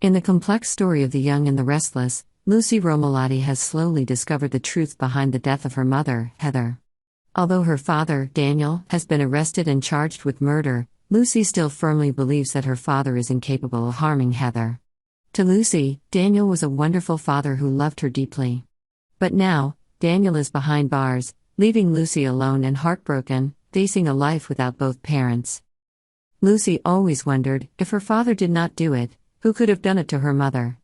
In the complex story of the young and the restless, Lucy Romolotti has slowly discovered the truth behind the death of her mother, Heather. Although her father, Daniel, has been arrested and charged with murder, Lucy still firmly believes that her father is incapable of harming Heather. To Lucy, Daniel was a wonderful father who loved her deeply. But now, Daniel is behind bars, leaving Lucy alone and heartbroken, facing a life without both parents. Lucy always wondered, if her father did not do it, who could have done it to her mother?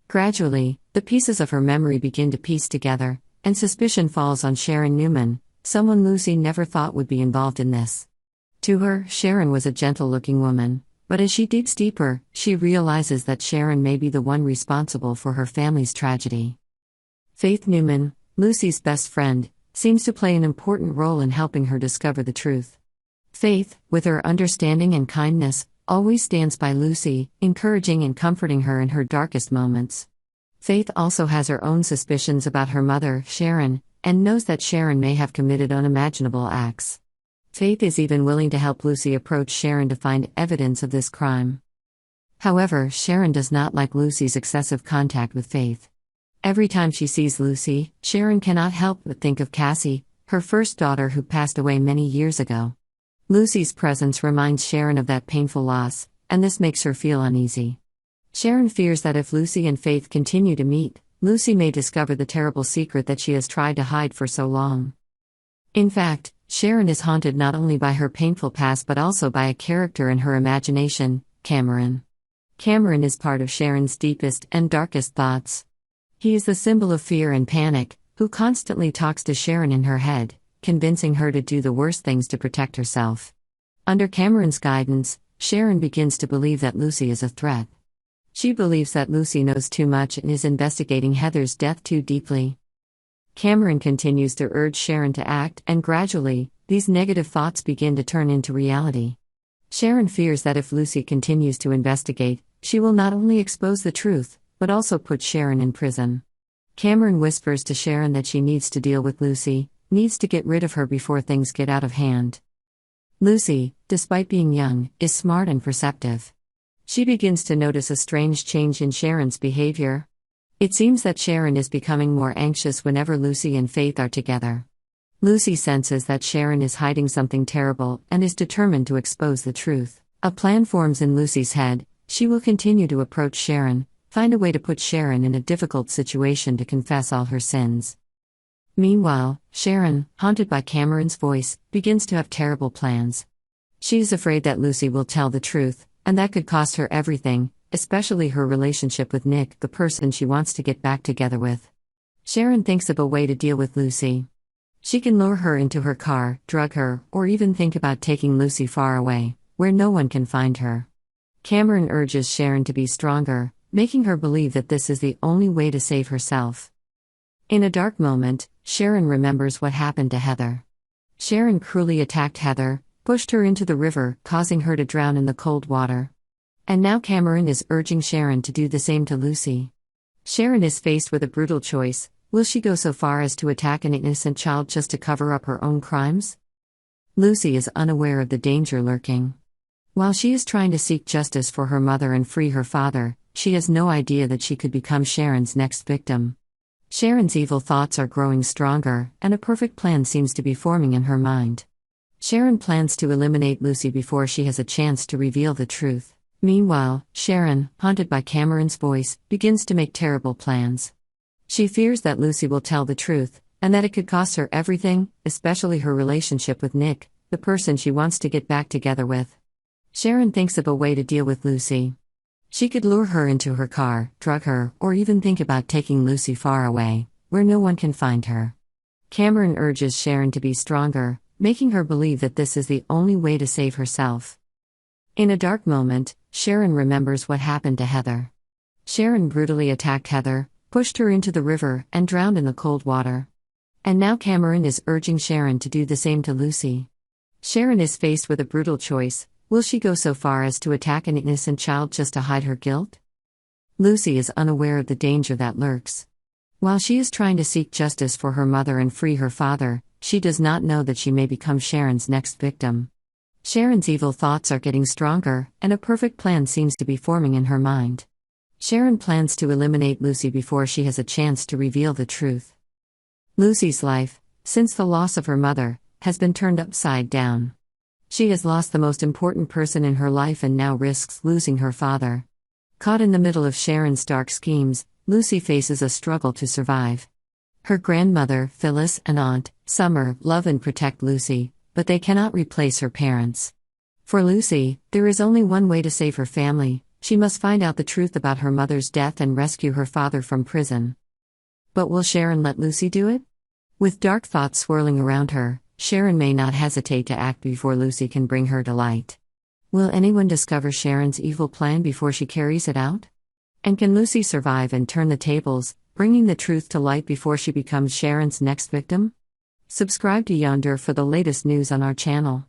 Gradually, the pieces of her memory begin to piece together, and suspicion falls on Sharon Newman, someone Lucy never thought would be involved in this. To her, Sharon was a gentle-looking woman, but as she digs deeper, she realizes that Sharon may be the one responsible for her family's tragedy. Faith Newman, Lucy's best friend, seems to play an important role in helping her discover the truth. Faith, with her understanding and kindness, always stands by Lucy, encouraging and comforting her in her darkest moments. Faith also has her own suspicions about her mother, Sharon, and knows that Sharon may have committed unimaginable acts. Faith is even willing to help Lucy approach Sharon to find evidence of this crime. However, Sharon does not like Lucy's excessive contact with Faith. Every time she sees Lucy, Sharon cannot help but think of Cassie, her first daughter who passed away many years ago. Lucy's presence reminds Sharon of that painful loss, and this makes her feel uneasy. Sharon fears that if Lucy and Faith continue to meet, Lucy may discover the terrible secret that she has tried to hide for so long. In fact, Sharon is haunted not only by her painful past but also by a character in her imagination, Cameron. Cameron is part of Sharon's deepest and darkest thoughts. He is the symbol of fear and panic, who constantly talks to Sharon in her head, convincing her to do the worst things to protect herself. Under Cameron's guidance, Sharon begins to believe that Lucy is a threat. She believes that Lucy knows too much and is investigating Heather's death too deeply. Cameron continues to urge Sharon to act, and gradually, these negative thoughts begin to turn into reality. Sharon fears that if Lucy continues to investigate, she will not only expose the truth, but also put Sharon in prison. Cameron whispers to Sharon that she needs to deal with Lucy, needs to get rid of her before things get out of hand. Lucy, despite being young, is smart and perceptive. She begins to notice a strange change in Sharon's behavior. It seems that Sharon is becoming more anxious whenever Lucy and Faith are together. Lucy senses that Sharon is hiding something terrible and is determined to expose the truth. A plan forms in Lucy's head. She will continue to approach Sharon, find a way to put Sharon in a difficult situation to confess all her sins. Meanwhile, Sharon, haunted by Cameron's voice, begins to have terrible plans. She is afraid that Lucy will tell the truth, and that could cost her everything, especially her relationship with Nick, the person she wants to get back together with. Sharon thinks of a way to deal with Lucy. She can lure her into her car, drug her, or even think about taking Lucy far away, where no one can find her. Cameron urges Sharon to be stronger, making her believe that this is the only way to save herself. In a dark moment, Sharon remembers what happened to Heather. Sharon cruelly attacked Heather, pushed her into the river, causing her to drown in the cold water. And now Cameron is urging Sharon to do the same to Lucy. Sharon is faced with a brutal choice. Will she go so far as to attack an innocent child just to cover up her own crimes? Lucy is unaware of the danger lurking. While she is trying to seek justice for her mother and free her father, she has no idea that she could become Sharon's next victim. Sharon's evil thoughts are growing stronger, and a perfect plan seems to be forming in her mind. Sharon plans to eliminate Lucy before she has a chance to reveal the truth. Meanwhile, Sharon, haunted by Cameron's voice, begins to make terrible plans. She fears that Lucy will tell the truth, and that it could cost her everything, especially her relationship with Nick, the person she wants to get back together with. Sharon thinks of a way to deal with Lucy. She could lure her into her car, drug her, or even think about taking Lucy far away, where no one can find her. Cameron urges Sharon to be stronger, making her believe that this is the only way to save herself. In a dark moment, Sharon remembers what happened to Heather. Sharon brutally attacked Heather, pushed her into the river, and drowned in the cold water. And now Cameron is urging Sharon to do the same to Lucy. Sharon is faced with a brutal choice. Will she go so far as to attack an innocent child just to hide her guilt? Lucy is unaware of the danger that lurks. While she is trying to seek justice for her mother and free her father, she does not know that she may become Sharon's next victim. Sharon's evil thoughts are getting stronger, and a perfect plan seems to be forming in her mind. Sharon plans to eliminate Lucy before she has a chance to reveal the truth. Lucy's life, since the loss of her mother, has been turned upside down. She has lost the most important person in her life and now risks losing her father. Caught in the middle of Sharon's dark schemes, Lucy faces a struggle to survive. Her grandmother, Phyllis, and aunt, Summer, love and protect Lucy, but they cannot replace her parents. For Lucy, there is only one way to save her family: she must find out the truth about her mother's death and rescue her father from prison. But will Sharon let Lucy do it? With dark thoughts swirling around her, Sharon may not hesitate to act before Lucy can bring her to light. Will anyone discover Sharon's evil plan before she carries it out? And can Lucy survive and turn the tables, bringing the truth to light before she becomes Sharon's next victim? Subscribe to Yonder for the latest news on our channel.